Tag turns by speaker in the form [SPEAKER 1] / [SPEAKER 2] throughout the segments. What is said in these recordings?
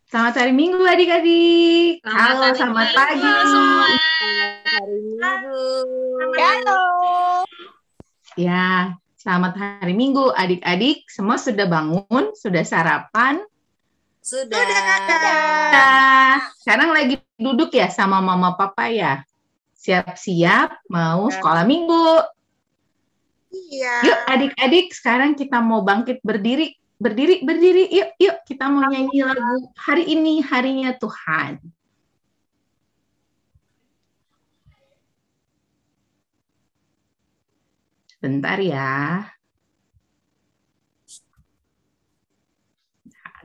[SPEAKER 1] Selamat hari Minggu adik-adik.
[SPEAKER 2] Selamat
[SPEAKER 1] Halo,
[SPEAKER 2] hari
[SPEAKER 1] selamat
[SPEAKER 2] Minggu
[SPEAKER 1] pagi.
[SPEAKER 2] semua.
[SPEAKER 3] Selamat hari Minggu.
[SPEAKER 2] Halo.
[SPEAKER 1] Ya, selamat hari Minggu adik-adik. Semua sudah bangun, sudah sarapan.
[SPEAKER 3] Sudah.
[SPEAKER 1] Sekarang lagi duduk ya sama mama papa ya. Siap-siap mau sekolah minggu.
[SPEAKER 3] Iya.
[SPEAKER 1] Yuk adik-adik, sekarang kita mau bangkit berdiri. Berdiri. Yuk, kita mau nyanyi lagu hari ini, harinya Tuhan. Bentar ya.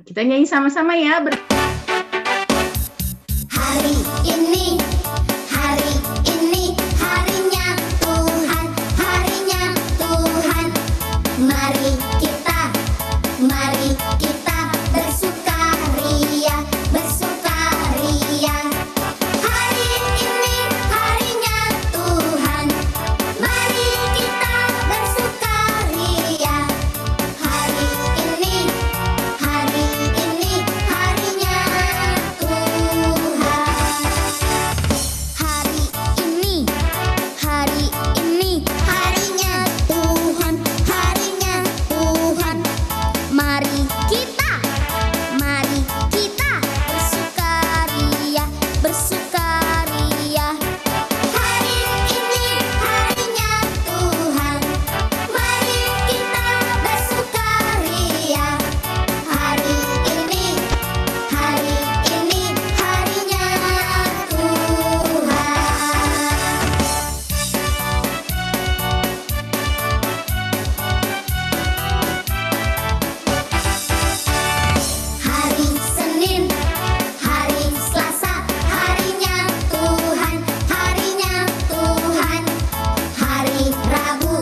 [SPEAKER 1] Kita nyanyi sama-sama ya.
[SPEAKER 4] Hari ini harinya Tuhan, Mari kita bersukaria. Hari ini harinya Tuhan, mari kita bersukaria. Hari ini harinya Tuhan. Hari ini harinya Tuhan, Mari kita bersukaria. Hari ini harinya Tuhan, mari kita bersukaria. Hari ini harinya Tuhan. Hari Senin, hari Selasa, harinya Tuhan, Hari Rabu,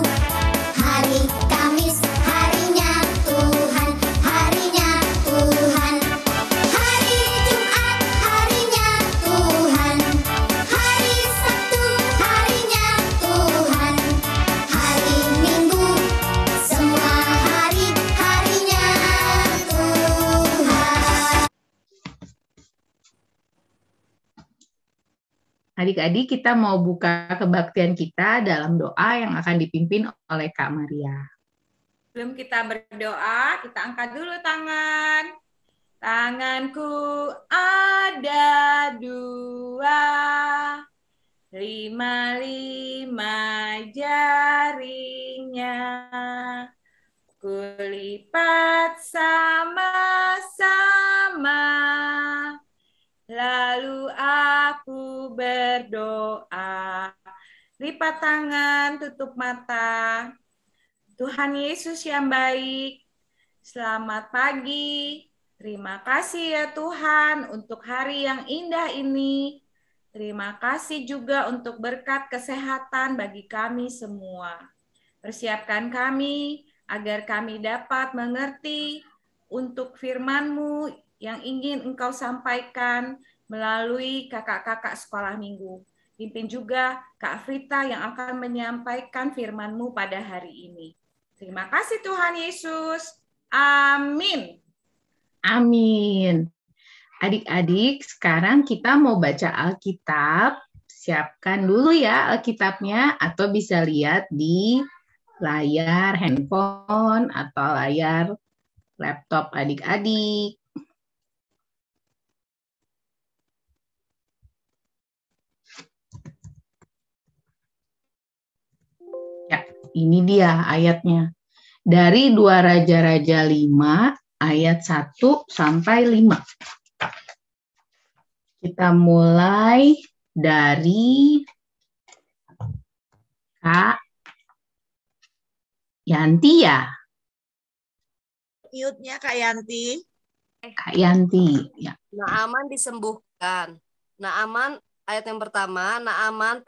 [SPEAKER 4] hari Kamis, harinya Tuhan, Hari Jumat, harinya Tuhan, hari Sabtu, harinya Tuhan, hari Minggu, semua harinya Tuhan.
[SPEAKER 1] Adik-adik, kita mau buka kebaktian kita dalam doa yang akan dipimpin oleh Kak Maria.
[SPEAKER 2] Sebelum kita berdoa, kita angkat dulu tangan. Tanganku ada 2, 5 jarinya. Kulipat sama-sama. Lalu aku berdoa. Lipat tangan, tutup mata. Tuhan Yesus yang baik, selamat pagi. Terima kasih ya Tuhan untuk hari yang indah ini. Terima kasih juga untuk berkat kesehatan bagi kami semua. Persiapkan kami agar kami dapat mengerti untuk firman-Mu yang ingin Engkau sampaikan melalui kakak-kakak sekolah minggu. Pimpin juga Kak Frita yang akan menyampaikan firman-Mu pada hari ini. Terima kasih Tuhan Yesus. Amin.
[SPEAKER 1] Amin. Adik-adik, sekarang kita mau baca Alkitab. Siapkan dulu ya Alkitabnya, atau bisa lihat di layar handphone atau layar laptop adik-adik. Ya, ini dia ayatnya. Dari 2 Raja-Raja 5 ayat 1 sampai 5. Kita mulai dari Kak Yanti ya.
[SPEAKER 3] Mute-nya Kak Yanti.
[SPEAKER 1] Kak Yanti. Ya.
[SPEAKER 5] Naaman disembuhkan. Naaman, ayat yang pertama, Naaman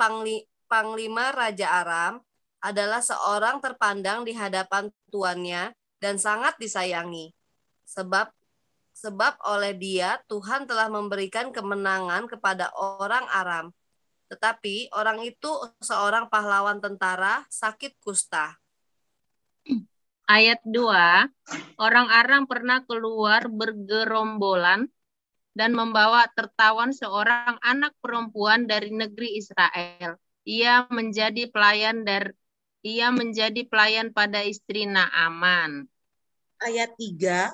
[SPEAKER 5] panglima Raja Aram adalah seorang terpandang di hadapan tuannya dan sangat disayangi. Sebab oleh dia Tuhan telah memberikan kemenangan kepada orang Aram. Tetapi orang itu seorang pahlawan tentara sakit kusta.
[SPEAKER 6] Ayat 2, orang Aram pernah keluar bergerombolan dan membawa tertawan seorang anak perempuan dari negeri Israel. Ia menjadi pelayan pada istri Naaman.
[SPEAKER 3] Ayat 3,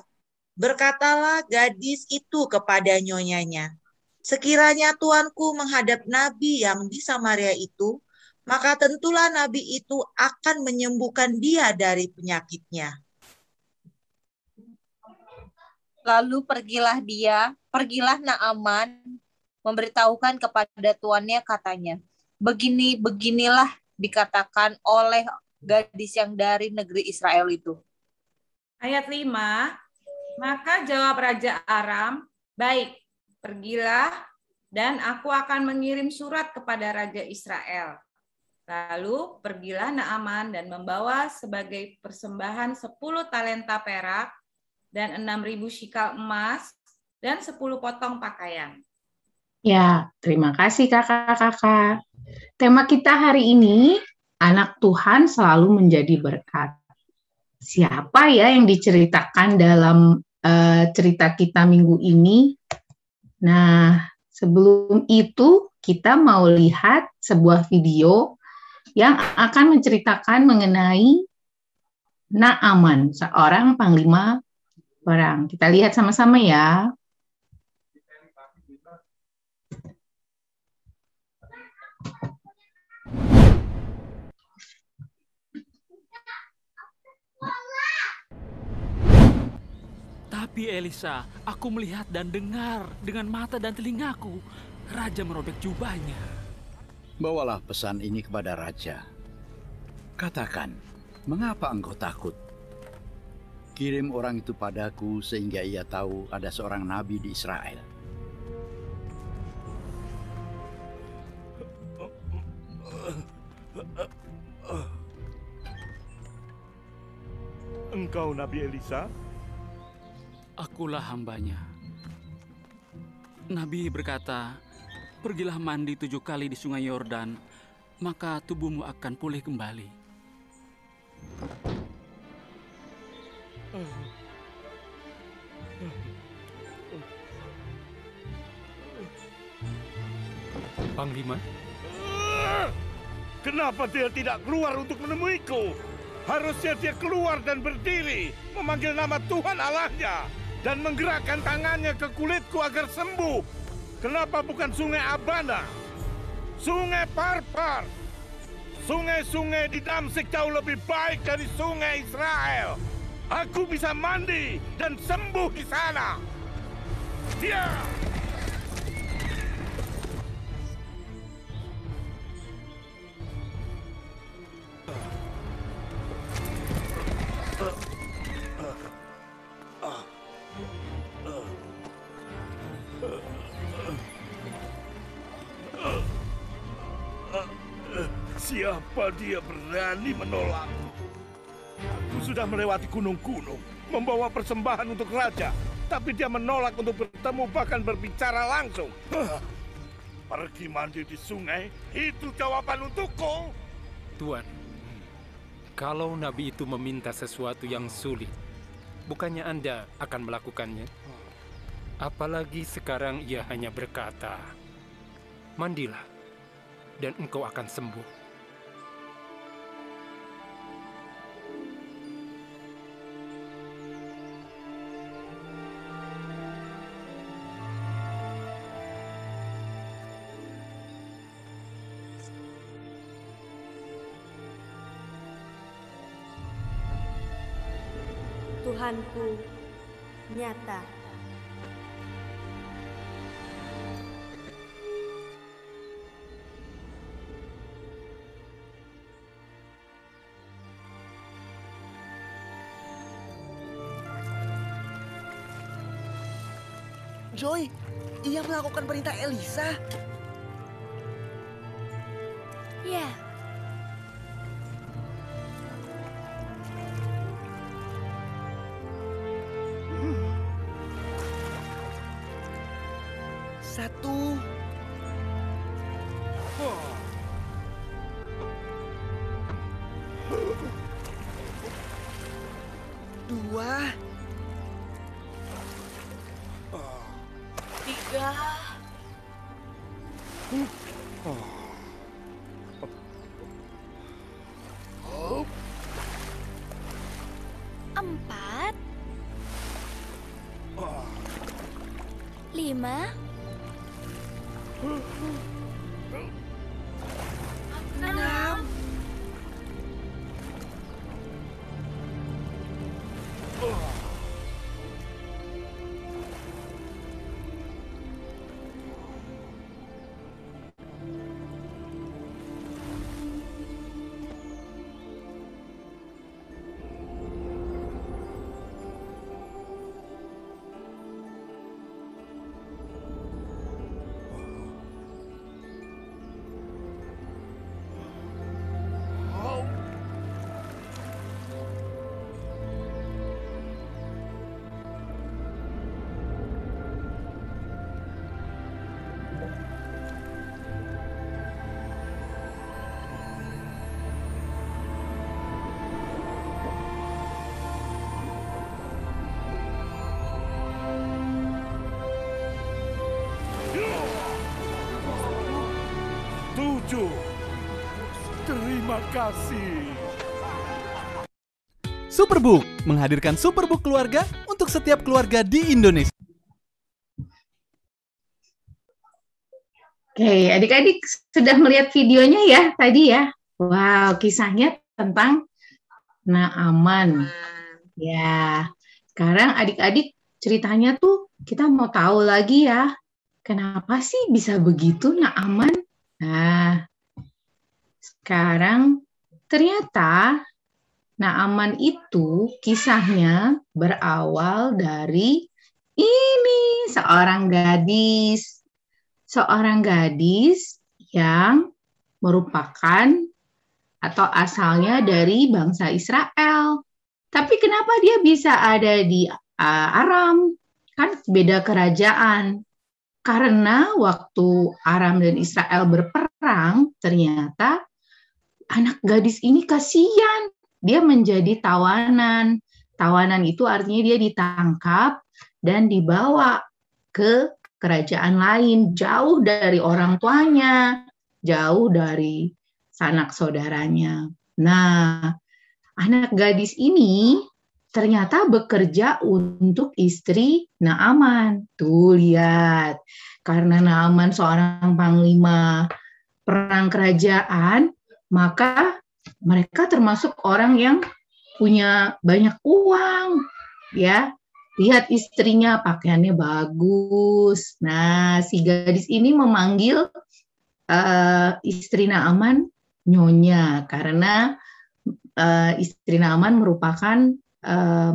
[SPEAKER 3] berkatalah gadis itu kepada nyonyanya, sekiranya tuanku menghadap nabi yang di Samaria itu, maka tentulah nabi itu akan menyembuhkan dia dari penyakitnya.
[SPEAKER 7] Lalu pergilah Naaman, memberitahukan kepada tuannya, katanya, beginilah dikatakan oleh gadis yang dari negeri Israel itu.
[SPEAKER 2] Ayat 5, maka jawab Raja Aram, baik, pergilah, dan aku akan mengirim surat kepada Raja Israel. Lalu pergilah Naaman dan membawa sebagai persembahan 10 talenta perak dan 6.000 shikal emas dan 10 potong pakaian.
[SPEAKER 1] Ya, terima kasih kakak-kakak. Tema kita hari ini, anak Tuhan selalu menjadi berkat. Siapa ya yang diceritakan dalam cerita kita minggu ini? Nah, sebelum itu kita mau lihat sebuah video yang akan menceritakan mengenai Naaman, seorang panglima perang. Kita lihat sama-sama ya.
[SPEAKER 8] Tapi Elisa, aku melihat dan dengar dengan mata dan telingaku. Raja merobek jubahnya.
[SPEAKER 9] Bawalah pesan ini kepada raja. Katakan, mengapa engkau takut? Kirim orang itu padaku sehingga ia tahu ada seorang nabi di Israel.
[SPEAKER 10] Engkau Nabi Elisa?
[SPEAKER 8] Akulah hambanya. Nabi berkata, pergilah mandi 7 kali di sungai Yordan, maka tubuhmu akan pulih kembali.
[SPEAKER 10] Panglima? Kenapa dia tidak keluar untuk menemuiku? Harusnya dia keluar dan berdiri, memanggil nama Tuhan Allahnya, dan menggerakkan tangannya ke kulitku agar sembuh. Kenapa bukan sungai Abana? Sungai Parpar. Sungai-sungai di Damsik jauh lebih baik dari sungai Israel. Aku bisa mandi dan sembuh di sana. Dia. Siapa dia berani menolak? Aku sudah melewati gunung-gunung, membawa persembahan untuk raja, tapi dia menolak untuk bertemu bahkan berbicara langsung. Pergi mandi di sungai, itu jawaban untukku.
[SPEAKER 11] Tuan, kalau nabi itu meminta sesuatu yang sulit, bukannya Anda akan melakukannya? Apalagi sekarang ia hanya berkata, mandilah, dan engkau akan sembuh.
[SPEAKER 12] Tuhanku nyata.
[SPEAKER 13] Joy, ia melakukan perintah Elisa.
[SPEAKER 12] Ya.
[SPEAKER 13] Satu. Dua.
[SPEAKER 12] Empat, 5, 6.
[SPEAKER 10] Terima kasih.
[SPEAKER 14] Superbook menghadirkan Superbook keluarga untuk setiap keluarga di Indonesia.
[SPEAKER 1] Oke, adik-adik sudah melihat videonya ya tadi ya. Wow, kisahnya tentang Naaman. Ya, sekarang adik-adik ceritanya tuh kita mau tahu lagi ya. Kenapa sih bisa begitu Naaman? Nah, sekarang ternyata Naaman itu kisahnya berawal dari ini, seorang gadis yang merupakan atau asalnya dari bangsa Israel. Tapi kenapa dia bisa ada di Aram? Kan beda kerajaan. Karena waktu Aram dan Israel berperang, ternyata anak gadis ini kasihan. Dia menjadi tawanan. Tawanan itu artinya dia ditangkap dan dibawa ke kerajaan lain, jauh dari orang tuanya, jauh dari sanak saudaranya. Nah, anak gadis ini ternyata bekerja untuk istri Naaman. Tuh lihat, karena Naaman seorang panglima perang kerajaan, maka mereka termasuk orang yang punya banyak uang, ya. Lihat istrinya pakaiannya bagus. Nah, si gadis ini memanggil istri Naaman Nyonya karena istri Naaman merupakan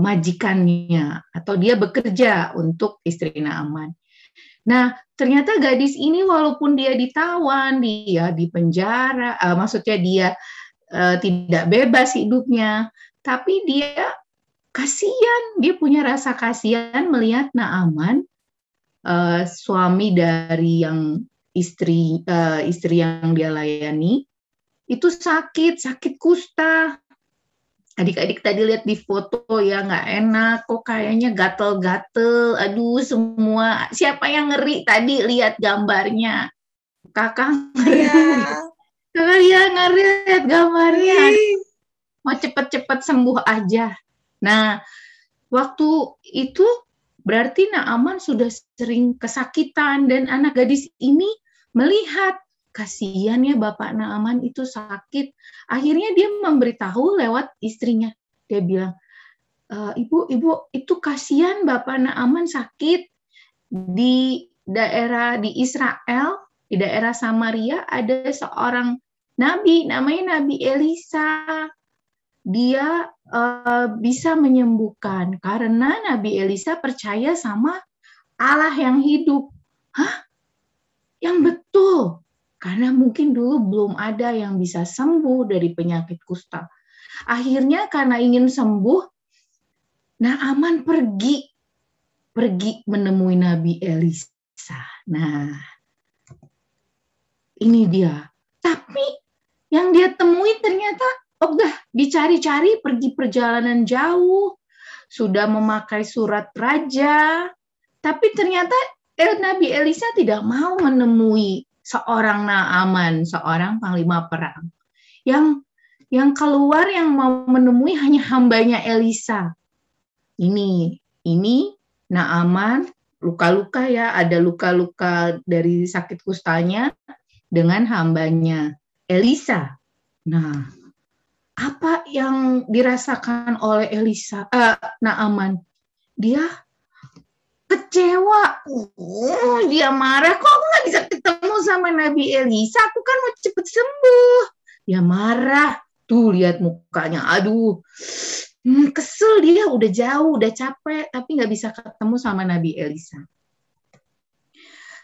[SPEAKER 1] majikannya atau dia bekerja untuk istri Naaman. Nah, ternyata gadis ini walaupun dia ditawan, dia di penjara, maksudnya dia tidak bebas hidupnya, tapi dia kasihan, dia punya rasa kasihan melihat Naaman, suami dari yang istri yang dia layani, itu sakit kusta. Adik-adik tadi lihat di foto ya, nggak enak, kok kayaknya gatel-gatel, aduh semua. Siapa yang ngeri tadi lihat gambarnya? Kakak ngeri. Kakak ya ngeri lihat gambarnya. Mau cepet-cepet sembuh aja. Nah, waktu itu berarti Naaman sudah sering kesakitan dan anak gadis ini melihat kasihan ya bapak Naaman itu sakit. Akhirnya dia memberitahu lewat istrinya. Dia bilang, ibu itu kasihan bapak Naaman sakit di daerah di Israel, di daerah Samaria ada seorang nabi namanya Nabi Elisa. Dia bisa menyembuhkan karena Nabi Elisa percaya sama Allah yang hidup. Hah? Yang betul. Karena mungkin dulu belum ada yang bisa sembuh dari penyakit kusta. Akhirnya karena ingin sembuh, Naaman pergi menemui Nabi Elisa. Nah, ini dia. Tapi yang dia temui ternyata udah dicari-cari, pergi perjalanan jauh, sudah memakai surat raja, tapi ternyata Nabi Elisa tidak mau menemui seorang Naaman, seorang panglima perang. Yang keluar yang mau menemui hanya hambanya Elisa. Ini Naaman luka-luka ya, ada luka-luka dari sakit kustanya dengan hambanya Elisa. Nah, apa yang dirasakan oleh Naaman? Dia kecewa. Dia marah, kok aku nggak bisa ketemu sama Nabi Elisa? Aku kan mau cepet sembuh. Dia marah. Tuh, lihat mukanya. Aduh, kesel dia. Udah jauh, udah capek, tapi nggak bisa ketemu sama Nabi Elisa.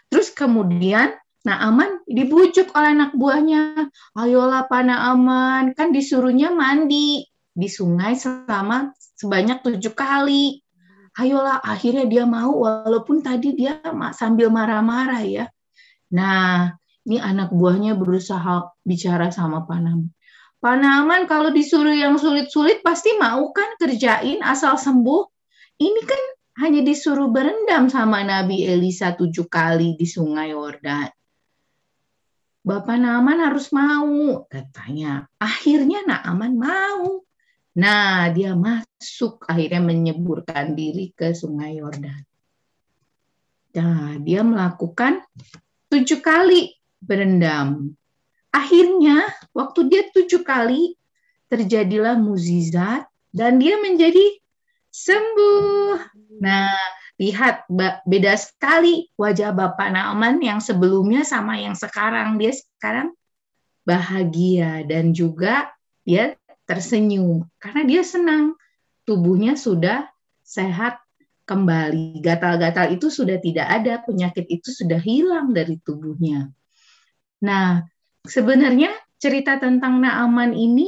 [SPEAKER 1] Terus kemudian Naaman dibujuk oleh anak buahnya. Ayolah Pak Naaman, kan disuruhnya mandi di sungai selama sebanyak 7 kali. Ayolah, akhirnya dia mau walaupun tadi dia sambil marah-marah ya. Nah, ini anak buahnya berusaha bicara sama Pak Naaman. Pak Naaman kalau disuruh yang sulit-sulit pasti mau kan kerjain asal sembuh. Ini kan hanya disuruh berendam sama Nabi Elisa 7 kali di sungai Yordan. Bapak Naaman harus mau, katanya. Akhirnya Naaman mau. Nah, dia masuk, akhirnya menyeburkan diri ke sungai Yordan. Nah, dia melakukan 7 kali berendam. Akhirnya, waktu dia 7 kali, terjadilah mukjizat dan dia menjadi sembuh. Nah, lihat beda sekali wajah Bapak Naaman yang sebelumnya sama yang sekarang. Dia sekarang bahagia dan juga dia tersenyum karena dia senang. Tubuhnya sudah sehat kembali. Gatal-gatal itu sudah tidak ada, penyakit itu sudah hilang dari tubuhnya. Nah, sebenarnya cerita tentang Naaman ini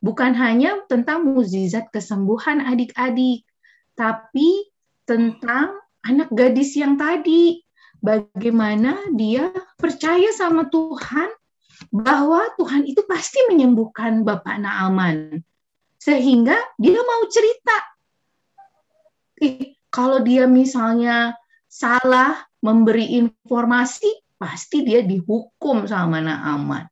[SPEAKER 1] bukan hanya tentang mukjizat kesembuhan adik-adik, tapi tentang anak gadis yang tadi. Bagaimana dia percaya sama Tuhan, bahwa Tuhan itu pasti menyembuhkan Bapak Naaman. Sehingga dia mau cerita. Kalau dia misalnya salah memberi informasi, pasti dia dihukum sama Naaman.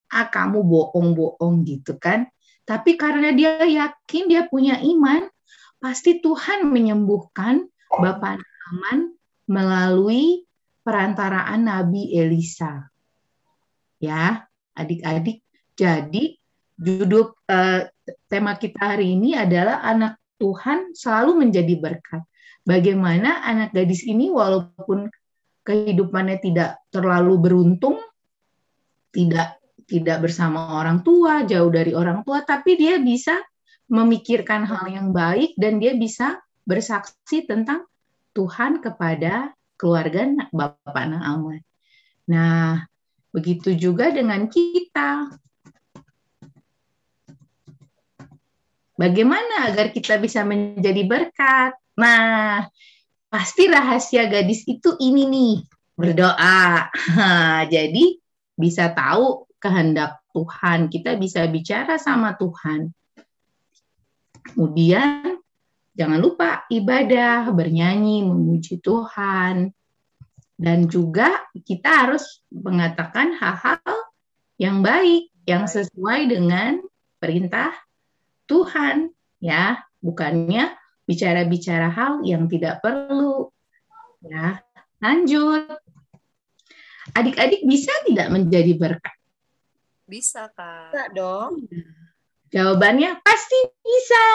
[SPEAKER 1] Kamu bohong-bohong gitu kan. Tapi karena dia yakin, dia punya iman, pasti Tuhan menyembuhkan Bapak Naaman melalui perantaraan Nabi Elisa. Ya, adik-adik. Jadi judul tema kita hari ini adalah anak Tuhan selalu menjadi berkat. Bagaimana anak gadis ini walaupun kehidupannya tidak terlalu beruntung, tidak bersama orang tua, jauh dari orang tua, tapi dia bisa memikirkan hal yang baik dan dia bisa bersaksi tentang Tuhan kepada keluarga Bapak Naaman. Nah, begitu juga dengan kita. Bagaimana agar kita bisa menjadi berkat? Nah, pasti rahasia gadis itu ini nih, berdoa. Jadi bisa tahu kehendak Tuhan, kita bisa bicara sama Tuhan. Kemudian jangan lupa ibadah, bernyanyi, memuji Tuhan. Dan juga kita harus mengatakan hal-hal yang baik, yang sesuai dengan perintah Tuhan, ya, bukannya bicara-bicara hal yang tidak perlu. Ya, lanjut. Adik-adik bisa tidak menjadi berkat?
[SPEAKER 5] Bisa, Kak.
[SPEAKER 7] Bisa dong.
[SPEAKER 1] Jawabannya pasti bisa.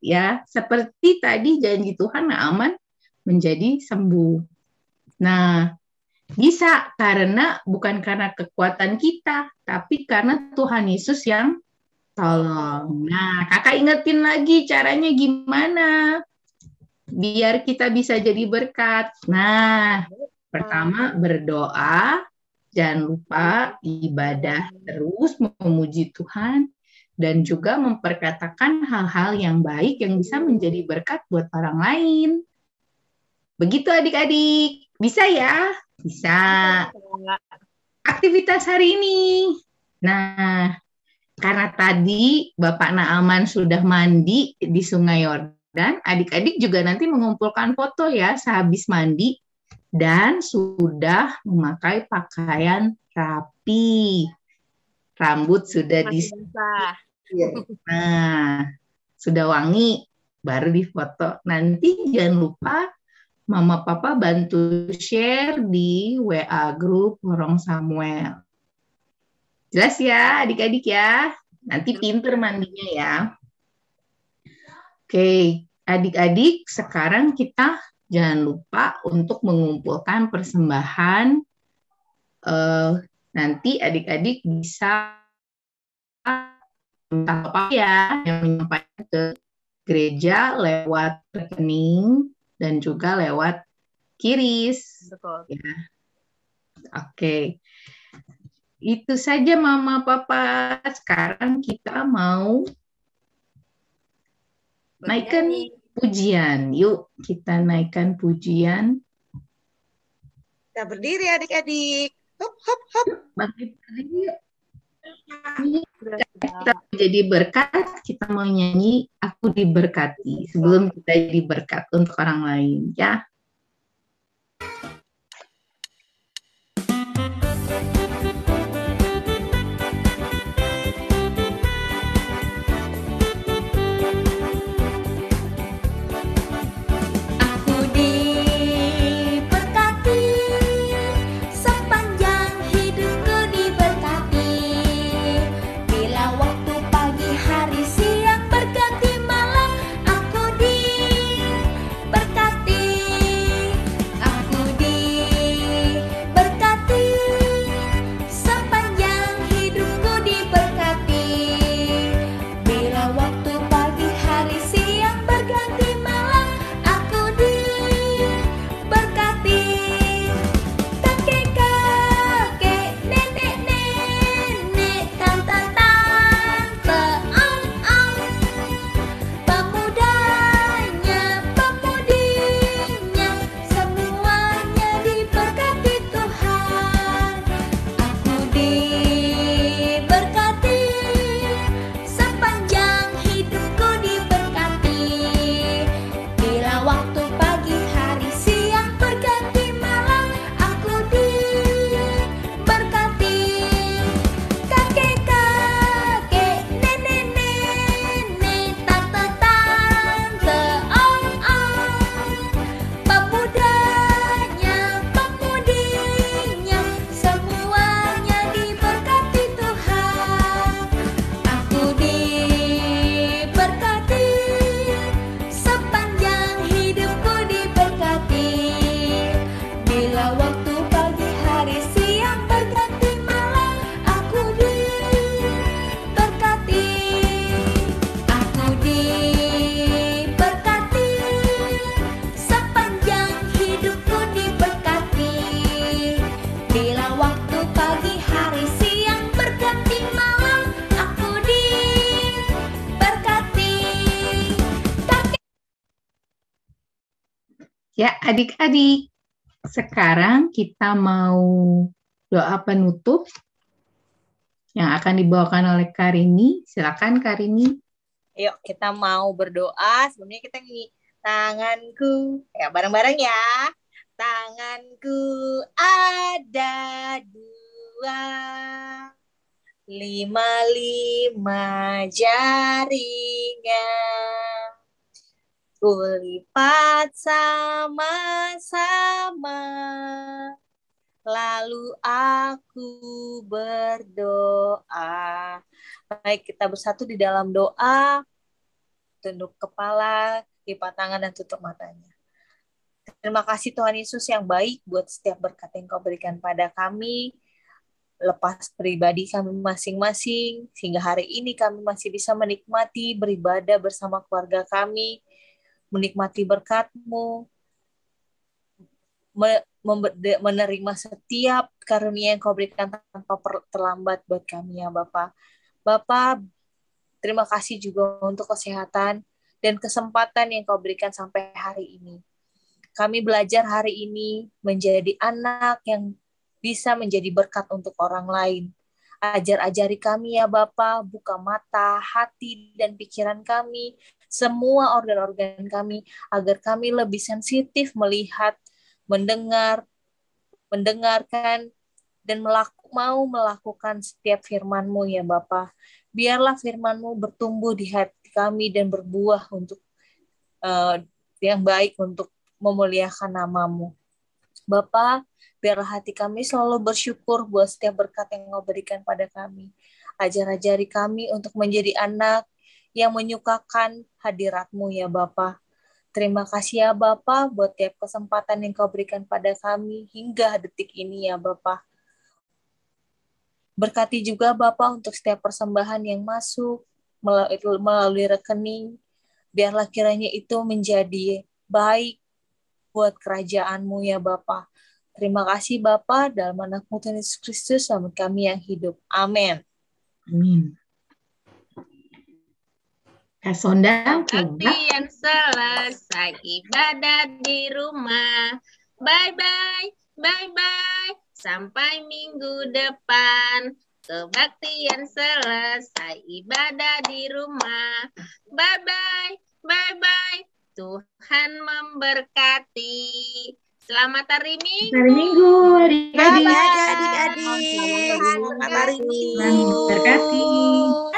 [SPEAKER 1] Ya, seperti tadi janji Tuhan Naaman menjadi sembuh. Nah, bisa bukan karena kekuatan kita, tapi karena Tuhan Yesus yang tolong. Nah, kakak ingetin lagi caranya gimana biar kita bisa jadi berkat. Nah, pertama berdoa, jangan lupa ibadah terus, memuji Tuhan, dan juga memperkatakan hal-hal yang baik yang bisa menjadi berkat buat orang lain. Begitu adik-adik. Bisa ya? Bisa. Aktivitas hari ini. Nah, karena tadi Bapak Naaman sudah mandi di Sungai Yordan, adik-adik juga nanti mengumpulkan foto ya sehabis mandi. dan sudah memakai pakaian rapi. Rambut sudah
[SPEAKER 5] Masih basah.
[SPEAKER 1] Nah, sudah wangi, baru difoto. Nanti jangan lupa Mama Papa bantu share di WA grup Lorong Samuel. Jelas ya adik-adik ya? Nanti pinter mandinya ya. Oke, adik-adik sekarang kita jangan lupa untuk mengumpulkan persembahan. Nanti adik-adik bisa apa ya yang menyampaikan ke gereja lewat rekening dan juga lewat kiris.
[SPEAKER 5] Betul.
[SPEAKER 1] Ya. Oke. Itu saja Mama Papa. Sekarang kita mau naikkan pujian. Yuk kita naikkan pujian.
[SPEAKER 3] Kita berdiri adik-adik. Hop, hop, hop.
[SPEAKER 1] Bangkit berdiri yuk. Kita jadi berkat, kita mau nyanyi Aku Diberkati sebelum kita jadi berkat untuk orang lain ya.
[SPEAKER 4] Aku diberkati, sepanjang hidupku diberkati. Bila waktu pagi, hari, siang berganti malam, aku diberkati. Aku diberkati, sepanjang hidupku diberkati. Bila waktu pagi, hari, siang berganti malam, aku diberkati. Kakek-kakek, nenek-nenek, tante-tante, om-om, pemudanya, pemudinya, semuanya diberkati Tuhan. Aku diberkati, sepanjang hidupku diberkati. Bila waktu pagi, hari, siang berganti malam, aku diberkati. Kakek-kakek, nenek-nenek, tante-tante, om-om, pemudanya, pemudinya, semuanya diberkati Tuhan. Aku diberkati, sepanjang hidupku diberkati. Bila waktu pagi, hari, siang berganti malam, aku diberkati. Aku diberkati, sepanjang hidupku diberkati. Bila waktu pagi, hari, siang berganti malam, aku diberkati.
[SPEAKER 1] Ya adik-adik, sekarang kita mau doa penutup yang akan dibawakan oleh Karini. Silakan Karini.
[SPEAKER 7] Yuk, kita mau berdoa. Sebelumnya kita nyanyi tanganku. Ya, bareng-bareng ya. Tanganku ada dua, 5 jarinya. Kulipat sama-sama, lalu aku berdoa. Baik, kita bersatu di dalam doa. Tunduk kepala, lipat tangan, dan tutup matanya. Terima kasih Tuhan Yesus yang baik buat setiap berkat yang Kau berikan pada kami. Lepas pribadi kami masing-masing, sehingga hari ini kami masih bisa menikmati beribadah bersama keluarga kami, menikmati berkat-Mu, menerima setiap karunia yang Kau berikan tanpa terlambat buat kami ya Bapa. Bapa, terima kasih juga untuk kesehatan dan kesempatan yang Kau berikan sampai hari ini. Kami belajar hari ini menjadi anak yang bisa menjadi berkat untuk orang lain. Ajari kami ya Bapa, buka mata, hati, dan pikiran kami, semua organ-organ kami, agar kami lebih sensitif melihat mendengarkan, dan mau melakukan setiap firman-Mu ya Bapa. Biarlah firman-Mu bertumbuh di hati kami dan berbuah untuk yang baik untuk memuliakan nama-Mu. Bapa, biarlah hati kami selalu bersyukur buat setiap berkat yang Engkau berikan pada kami. Ajar-ajari kami untuk menjadi anak yang menyukakan hadirat-Mu ya Bapa. Terima kasih ya Bapa buat tiap kesempatan yang Kau berikan pada kami hingga detik ini ya Bapa. Berkati juga Bapa untuk setiap persembahan yang masuk melalui rekening. Biarlah kiranya itu menjadi baik buat kerajaan-Mu ya Bapa. Terima kasih Bapa, dalam nama Tuhan Yesus Kristus selamat kami yang hidup. Amin.
[SPEAKER 1] Amin. Kak Sonda,
[SPEAKER 6] Kebaktian selesai, ibadah di rumah. Bye-bye, bye-bye, sampai minggu depan. Kebaktian selesai, ibadah di rumah. Bye-bye, bye-bye, Tuhan memberkati. Selamat hari Minggu.
[SPEAKER 1] Hari Minggu, adik-adik.
[SPEAKER 3] Adik-adik. Selamat hari Minggu.
[SPEAKER 1] Terima kasih.